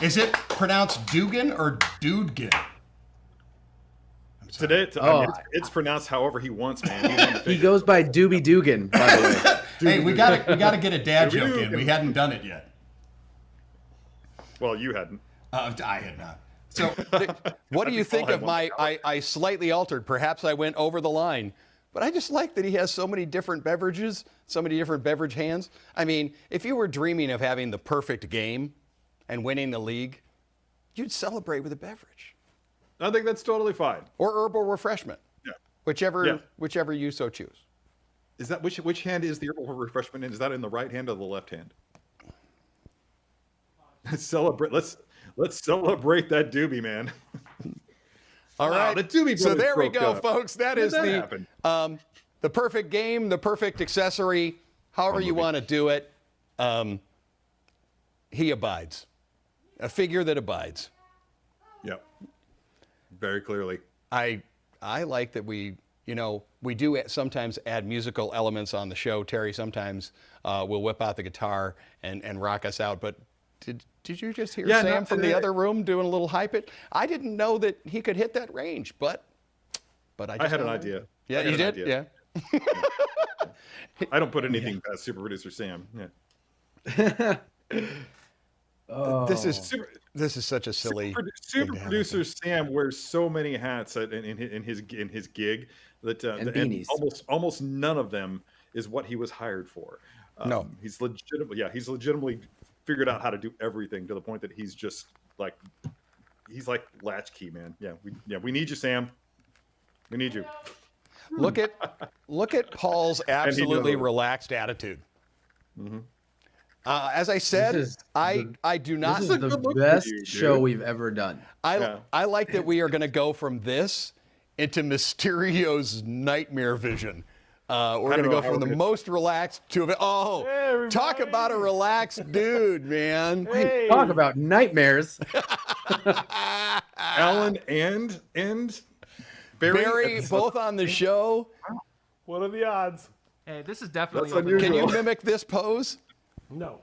Is it pronounced Dugan or Dudegan? Today, I mean, it's pronounced however he wants, man. He goes by Doobie Dugan, by the way. Hey, we gotta get a dad joke in. We hadn't done it yet. Well, you hadn't. I had not. So, what do you think of my? I slightly altered. Perhaps I went over the line, but I just like that he has so many different beverages, so many different beverage hands. I mean, if you were dreaming of having the perfect game and winning the league, you'd celebrate with a beverage. I think that's totally fine. Or herbal refreshment. Yeah. Whichever you so choose. Is that which hand is the herbal refreshment in? Is that in the right hand or the left hand? Let's celebrate celebrate that doobie, man. All right. The doobie so there we broke go, up. folks. That is the perfect game, the perfect accessory, however you want to do it. He abides. A figure that abides. Yep. Very clearly. I like that we do sometimes add musical elements on the show. Terry sometimes will whip out the guitar and rock us out. But did you just hear Sam from the other room doing a little hype it? I didn't know that he could hit that range, but I had an idea. Yeah, you did? Yeah. I don't put anything past super producer Sam. Yeah. This is such a silly. Super producer Sam wears so many hats in his gig that and almost none of them is what he was hired for. No, he's legitimately figured out how to do everything to the point that he's like latchkey, man. We need you, Sam. We need you. Look at Paul's absolutely relaxed attitude. Mm-hmm. As I said, I do not. This is the best show we've ever done. I like that we are going to go from this into Mysterio's nightmare vision. We're going to go from the most relaxed to talk about a relaxed dude, man. Hey. Talk about nightmares. Alan and Barry both on the show. What are the odds? Hey, this is definitely. Can you mimic this pose? No.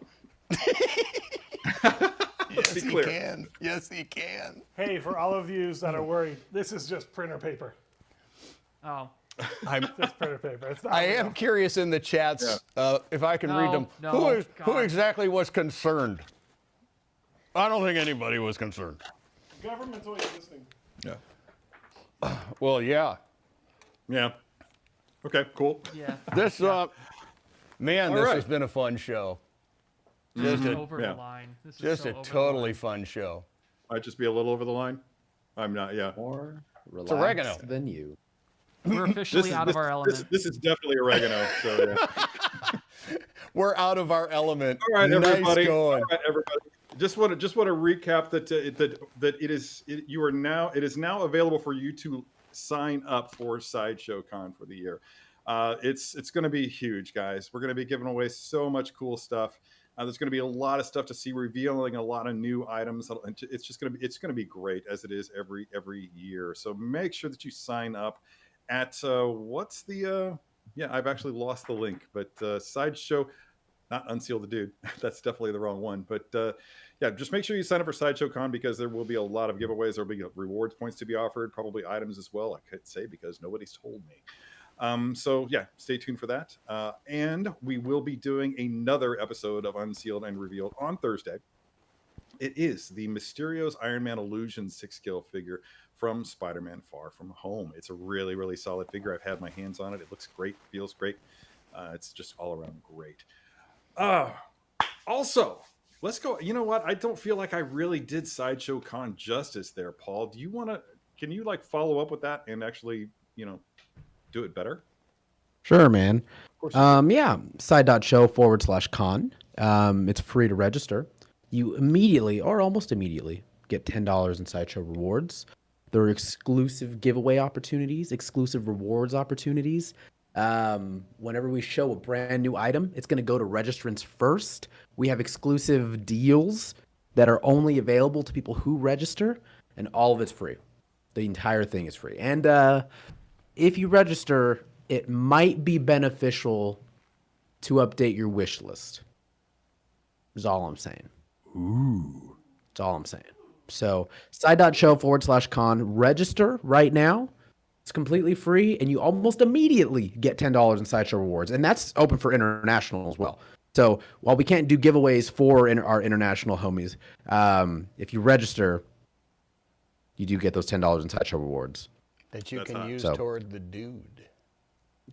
Yes, he can. Yes, he can. Hey, for all of you that are worried, this is just printer paper. Oh. I'm just printer paper. It's not I am curious in the chats if I can read them. Who exactly was concerned? I don't think anybody was concerned. Government's always listening. Yeah. Well, yeah. Yeah. Okay, cool. Yeah. This man, this has been a fun show. Just over the line. This is just so a over totally fun show. Might just be a little over the line. I'm not. Yeah. More relaxed oregano than you. We're officially out of our element. This is definitely oregano. So yeah. We're out of our element. All right, everybody. Nice going. All right, everybody. Just want to recap that it is now available for you to sign up for Sideshow Con for the year. It's going to be huge, guys. We're going to be giving away so much cool stuff. There's going to be a lot of stuff to see, revealing a lot of new items. It's going to be great, as it is every year. So make sure that you sign up at what's the I've actually lost the link, but Sideshow, not Unsealed the Dude. That's definitely the wrong one. But just make sure you sign up for Sideshow Con, because there will be a lot of giveaways. There will be rewards points to be offered, probably items as well. I could say, because nobody's told me. Stay tuned for that. And we will be doing another episode of Unsealed and Revealed on Thursday. It is the Mysterio's Iron Man Illusion 6-scale figure from Spider-Man Far From Home. It's a really, really solid figure. I've had my hands on it. It looks great, feels great. It's just all around great. Also, let's go. You know what? I don't feel like I really did Sideshow Con justice there, Paul. Can you follow up with that and actually, do it better? Sure, man. Side.show/con. It's free to register. You immediately, or almost immediately, get $10 in Sideshow rewards. There are exclusive giveaway opportunities, exclusive rewards opportunities. Whenever we show a brand new item, it's going to go to registrants first. We have exclusive deals that are only available to people who register, and all of it's free. The entire thing is free. And if you register, it might be beneficial to update your wish list. Is all I'm saying. Ooh. That's all I'm saying. So side.show/con. Register right now. It's completely free, and you almost immediately get $10 in Sideshow rewards, and that's open for international as well. So while we can't do giveaways for our international homies, if you register, you do get those $10 in Sideshow rewards. That you That's can hot. use So- toward the dude.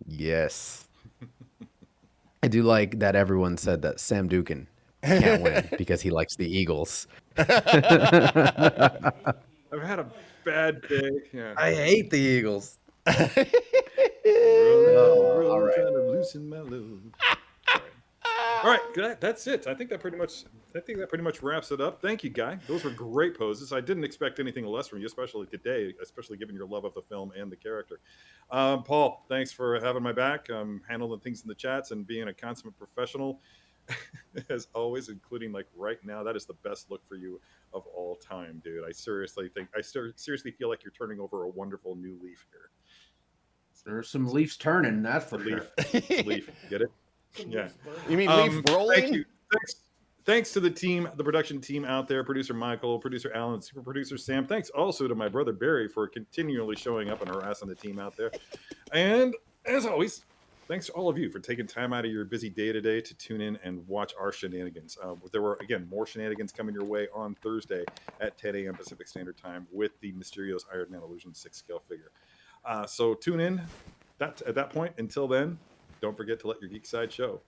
Yes. I do like that everyone said that Sam Dukin can't win because he likes the Eagles. I've had a bad day. Yeah. I hate the Eagles. Really all right. trying to loosen my load. All right, that's it. I think that pretty much wraps it up. Thank you, Guy. Those were great poses. I didn't expect anything less from you, especially today, especially given your love of the film and the character. Paul, thanks for having my back, handling things in the chats, and being a consummate professional, as always, including like right now. That is the best look for you of all time, dude. I seriously feel like you're turning over a wonderful new leaf here. There's some leaves turning, that's for Leaf, sure. leaf, get it? Yeah. You mean leaf rolling? Thank you. Thanks to the team, the production team out there, producer Michael, producer Alan, super producer Sam. Thanks also to my brother Barry for continually showing up and harassing the team out there. And as always, thanks to all of you for taking time out of your busy day today to tune in and watch our shenanigans. There were, again, more shenanigans coming your way on Thursday at 10 a.m. Pacific Standard Time with the Mysterious Iron Man Illusion 6-scale figure. So tune in at that point. Until then, don't forget to let your geek side show.